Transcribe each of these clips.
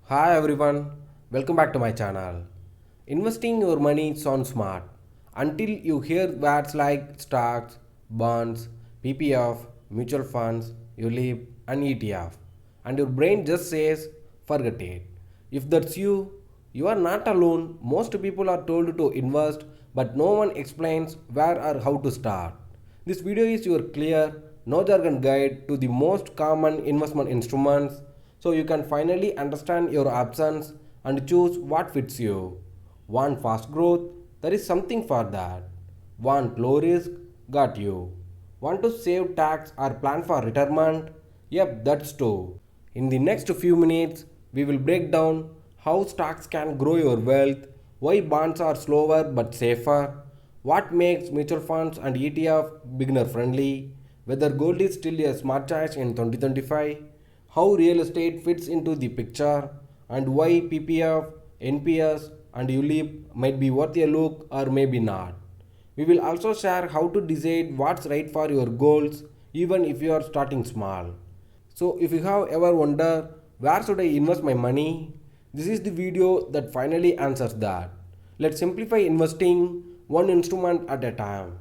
Hi everyone, welcome back to my channel. Investing your money sounds smart until you hear words like stocks, bonds, PPF, mutual funds, ULIP, and ETF, and your brain just says, forget it. If that's you, you are not alone. Most people are told to invest, but no one explains where or how to start. This video is your clear, no jargon guide to the most common investment instruments so you can finally understand your options and choose what fits you. Want fast growth? There is something for that. Want low risk? Got you. Want to save tax or plan for retirement? Yep, that's too. In the next few minutes, we will break down how stocks can grow your wealth, why bonds are slower but safer, what makes mutual funds and ETF beginner friendly, whether gold is still a smart choice in 2025, how real estate fits into the picture, and why PPF, NPS, and ULIP might be worth a look or maybe not. We will also share how to decide what's right for your goals even if you are starting small. So if you have ever wondered where should I invest my money, this is the video that finally answers that. Let's simplify investing one instrument at a time.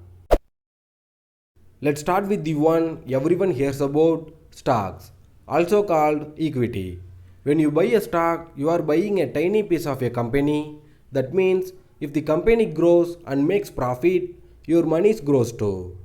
Let's start with the one everyone hears about, stocks, also called equity. When you buy a stock, you are buying a tiny piece of a company. That means if the company grows and makes profit, your money grows too.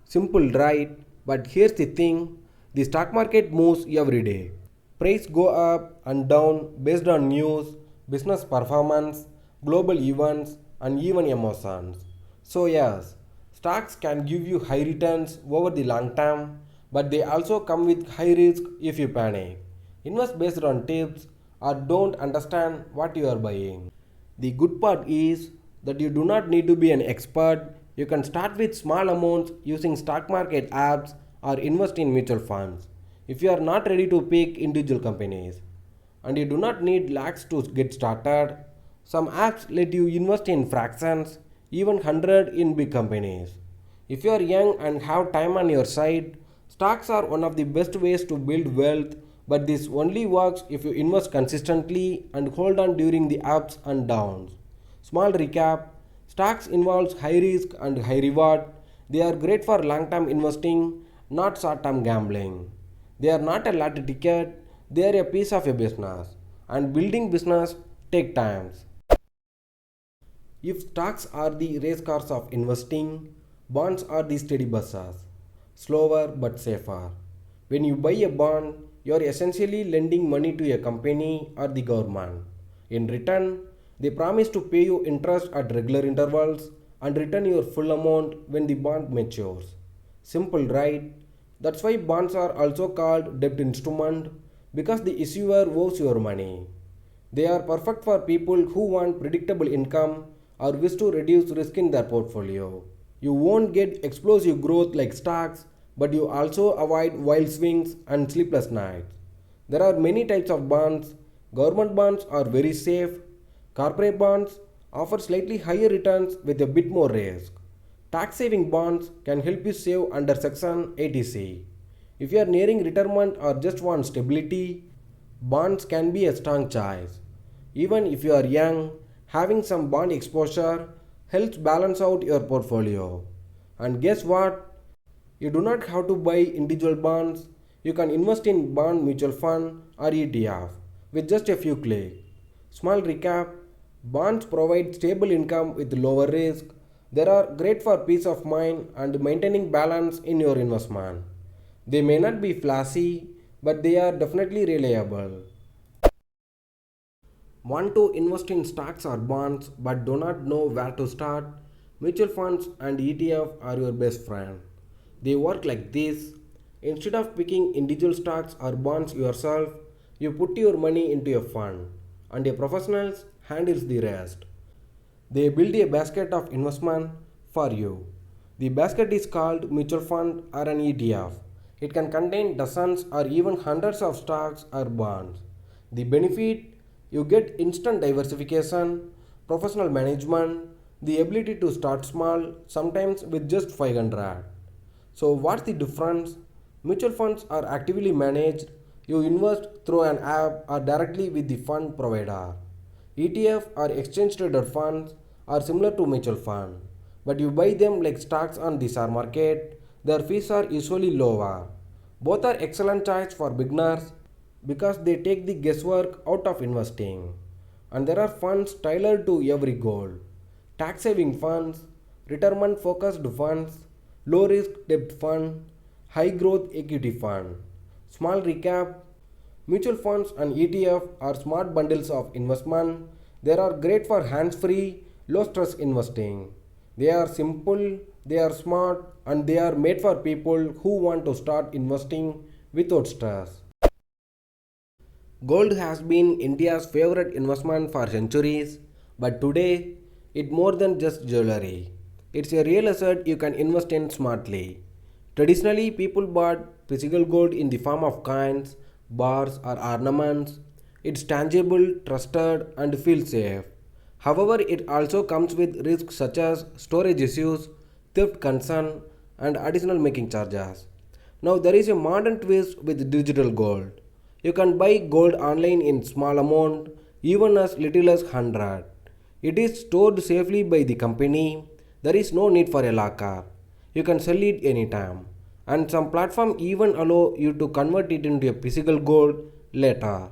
Simple, right? But here's the thing, the stock market moves every day. Prices go up and down based on news, business performance, global events, and even emotions. So, yes, stocks can give you high returns over the long term, but they also come with high risk if you panic. Invest based on tips or don't understand what you are buying. The good part is that you do not need to be an expert. You can start with small amounts using stock market apps or invest in mutual funds if you are not ready to pick individual companies. And you do not need lakhs to get started. Some apps let you invest in fractions, even 100 in big companies. If you are young and have time on your side, stocks are one of the best ways to build wealth, but this only works if you invest consistently and hold on during the ups and downs. Small recap, stocks involves high risk and high reward. They are great for long term investing, not short term gambling. They are not a lottery ticket, they are a piece of a business. And building business take times. If stocks are the race cars of investing, bonds are the steady buses, slower but safer. When you buy a bond, you are essentially lending money to a company or the government. In return, they promise to pay you interest at regular intervals and return your full amount when the bond matures. Simple, right? That's why bonds are also called debt instrument because the issuer owes your money. They are perfect for people who want predictable income or wish to reduce risk in their portfolio. You won't get explosive growth like stocks, but you also avoid wild swings and sleepless nights. There are many types of bonds. Government bonds are very safe. Corporate bonds offer slightly higher returns with a bit more risk. Tax saving bonds can help you save under Section 80C. If you are nearing retirement or just want stability, bonds can be a strong choice. Even if you are young, having some bond exposure helps balance out your portfolio. And guess what? You do not have to buy individual bonds. You can invest in bond mutual fund or ETF with just a few clicks. Small recap, bonds provide stable income with lower risk. They are great for peace of mind and maintaining balance in your investment. They may not be flashy, but they are definitely reliable. Want to invest in stocks or bonds but do not know where to start? Mutual funds and ETF are your best friend. They work like this. Instead of picking individual stocks or bonds yourself, you put your money into a fund and a professional handles the rest. They build a basket of investment for you. The basket is called mutual fund or an ETF. It can contain dozens or even hundreds of stocks or bonds. The benefit, you get instant diversification, professional management, the ability to start small, sometimes with just 500. So, what's the difference? Mutual funds are actively managed. You invest through an app or directly with the fund provider. ETF or exchange traded funds are similar to mutual fund, but you buy them like stocks on the share market. Their fees are usually lower. Both are excellent choice for beginners because they take the guesswork out of investing. And there are funds tailored to every goal. Tax saving funds, retirement focused funds, low risk debt fund, high growth equity fund. Small recap: mutual funds and ETF are smart bundles of investment. They are great for hands free, low stress investing. They are simple, they are smart, and they are made for people who want to start investing without stress. Gold has been India's favorite investment for centuries, but today it's more than just jewelry. It's a real asset you can invest in smartly. Traditionally, people bought physical gold in the form of coins, bars, or ornaments. It's tangible, trusted, and feels safe. However, it also comes with risks such as storage issues, theft concern, and additional making charges. Now, there is a modern twist with digital gold. You can buy gold online in small amount, even as little as 100. It is stored safely by the company. There is no need for a locker. You can sell it anytime. And some platforms even allow you to convert it into a physical gold later.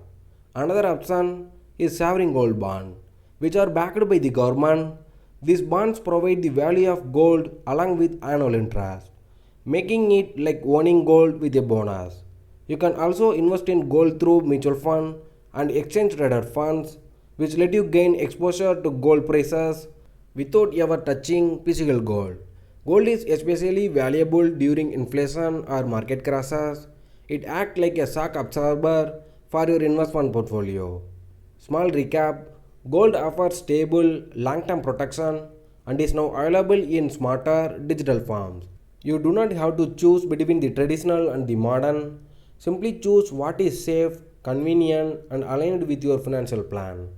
Another option is sovereign gold bond, which are backed by the government. These bonds provide the value of gold along with annual interest, making it like owning gold with a bonus. You can also invest in gold through mutual fund and exchange traded funds, which let you gain exposure to gold prices without ever touching physical gold. Gold is especially valuable during inflation or market crashes. It acts like a shock absorber for your investment portfolio. Small recap: gold offers stable, long term protection and is now available in smarter digital forms. You do not have to choose between the traditional and the modern. Simply choose what is safe, convenient, and aligned with your financial plan.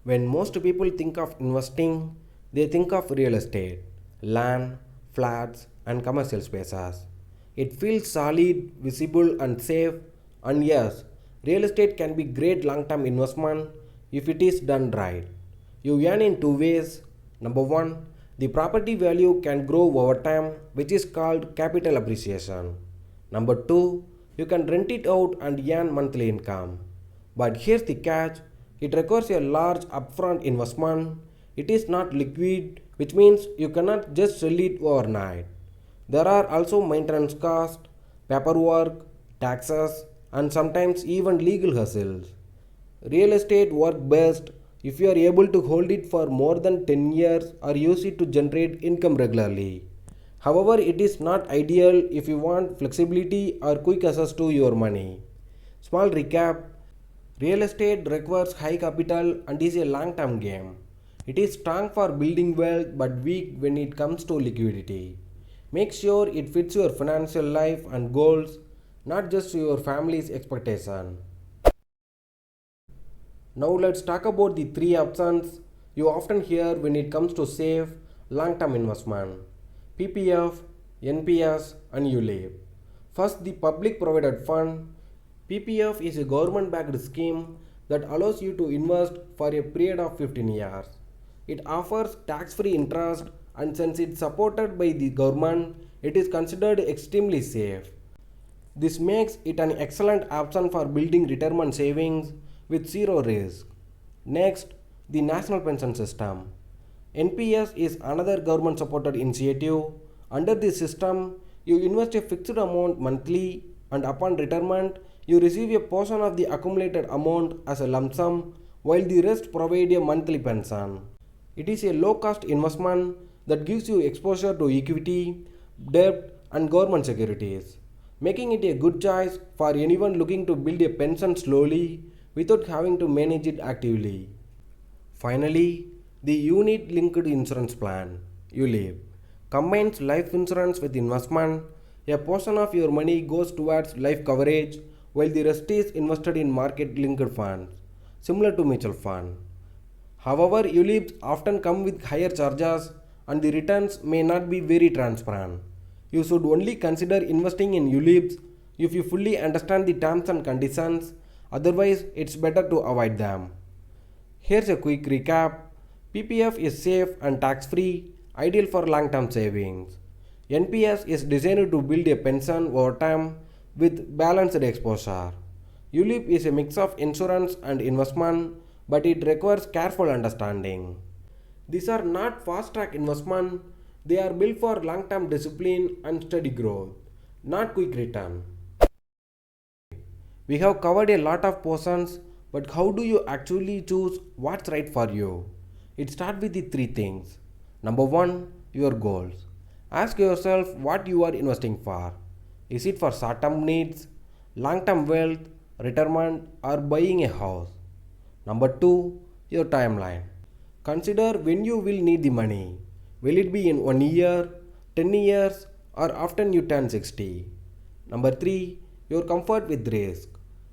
When most people think of investing, they think of real estate, land, flats, and commercial spaces. It feels solid, visible, and safe. And yes, real estate can be great long-term investment if it is done right. You earn in two ways. Number one, the property value can grow over time, which is called capital appreciation. Number two, you can rent it out and earn monthly income. But here's the catch: it requires a large upfront investment. It is not liquid, which means you cannot just sell it overnight. There are also maintenance costs, paperwork, taxes, and sometimes even legal hassles. Real estate works best if you are able to hold it for more than 10 years or use it to generate income regularly. However, it is not ideal if you want flexibility or quick access to your money. Small recap: real estate requires high capital and is a long term game. It is strong for building wealth but weak when it comes to liquidity. Make sure it fits your financial life and goals, not just your family's expectation. Now let's talk about the three options you often hear when it comes to safe long-term investment: PPF, NPS, and ULIP. First, the public provided fund. PPF is a government-backed scheme that allows you to invest for a period of 15 years. It offers tax-free interest, and since it's supported by the government, it is considered extremely safe. This makes it an excellent option for building retirement savings with zero risk. Next, the National Pension System. NPS is another government supported initiative. Under this system, you invest a fixed amount monthly, and upon retirement, you receive a portion of the accumulated amount as a lump sum, while the rest provide a monthly pension. It is a low cost investment that gives you exposure to equity, debt, and government securities, making it a good choice for anyone looking to build a pension slowly without having to manage it actively. Finally, the Unit Linked Insurance Plan (ULIP) combines life insurance with investment. A portion of your money goes towards life coverage while the rest is invested in market linked funds, similar to mutual fund. However, ULIPs often come with higher charges and the returns may not be very transparent. You should only consider investing in ULIPs if you fully understand the terms and conditions, otherwise, it's better to avoid them. Here's a quick recap. PPF is safe and tax free, ideal for long term savings. NPS is designed to build a pension over time with balanced exposure. ULIP is a mix of insurance and investment, but it requires careful understanding. These are not fast track investment, they are built for long term discipline and steady growth, not quick return. We have covered a lot of portions, but how do you actually choose what's right for you? It starts with the three things. Number one, your goals. Ask yourself what you are investing for. Is it for short term needs, long term wealth, retirement, or buying a house? Number two, your timeline. Consider when you will need the money. Will it be in 1 year, 10 years, or after you turn 60? Number three, your comfort with risk.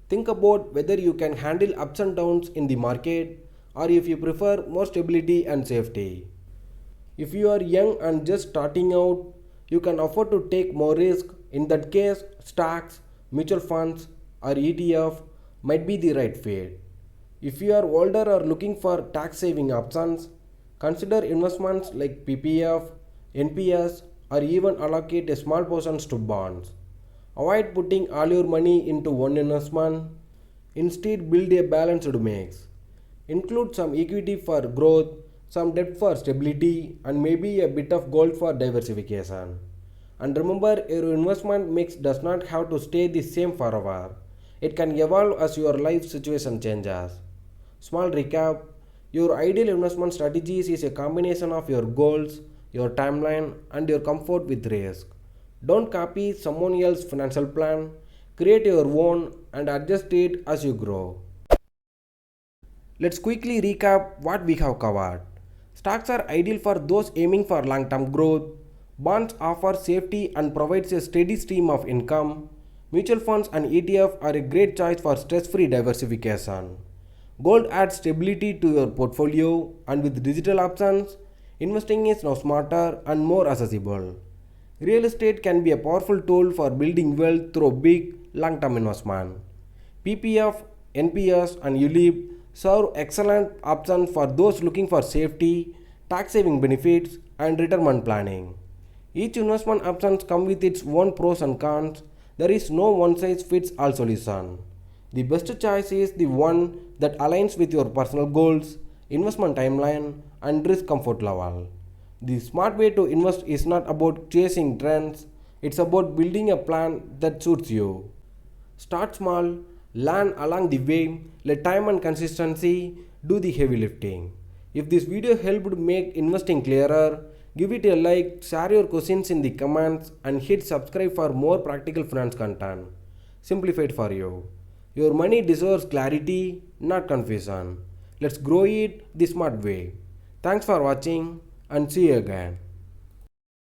Think about whether you can handle ups and downs in the market or if you prefer more stability and safety. If you are young and just starting out, you can afford to take more risk. In that case, stocks, mutual funds, or ETF might be the right fit. If you are older or looking for tax saving options, consider investments like PPF, NPS, or even allocate a small portions to bonds. Avoid putting all your money into one investment. Instead, build a balanced mix. Include some equity for growth, some debt for stability, and maybe a bit of gold for diversification. And remember, your investment mix does not have to stay the same forever. It can evolve as your life situation changes. Small recap. Your ideal investment strategies is a combination of your goals, your timeline, and your comfort with risk. Don't copy someone else's financial plan. Create your own and adjust it as you grow. Let's quickly recap what we have covered. Stocks are ideal for those aiming for long-term growth. Bonds offer safety and provides a steady stream of income. Mutual funds and ETF are a great choice for stress-free diversification. Gold adds stability to your portfolio, and with digital options, investing is now smarter and more accessible. Real estate can be a powerful tool for building wealth through big long-term investment. PPF, NPS, and ULIP serve excellent options for those looking for safety, tax-saving benefits, and retirement planning. Each investment options come with its own pros and cons. There is no one-size-fits-all solution. The best choice is the one that aligns with your personal goals, investment timeline, and risk comfort level. The smart way to invest is not about chasing trends, it's about building a plan that suits you. Start small, learn along the way, let time and consistency do the heavy lifting. If this video helped make investing clearer, give it a like, share your questions in the comments, and hit subscribe for more practical finance content. Simplified for you. Your money deserves clarity, not confusion. Let's grow it the smart way. Thanks for watching and see you again.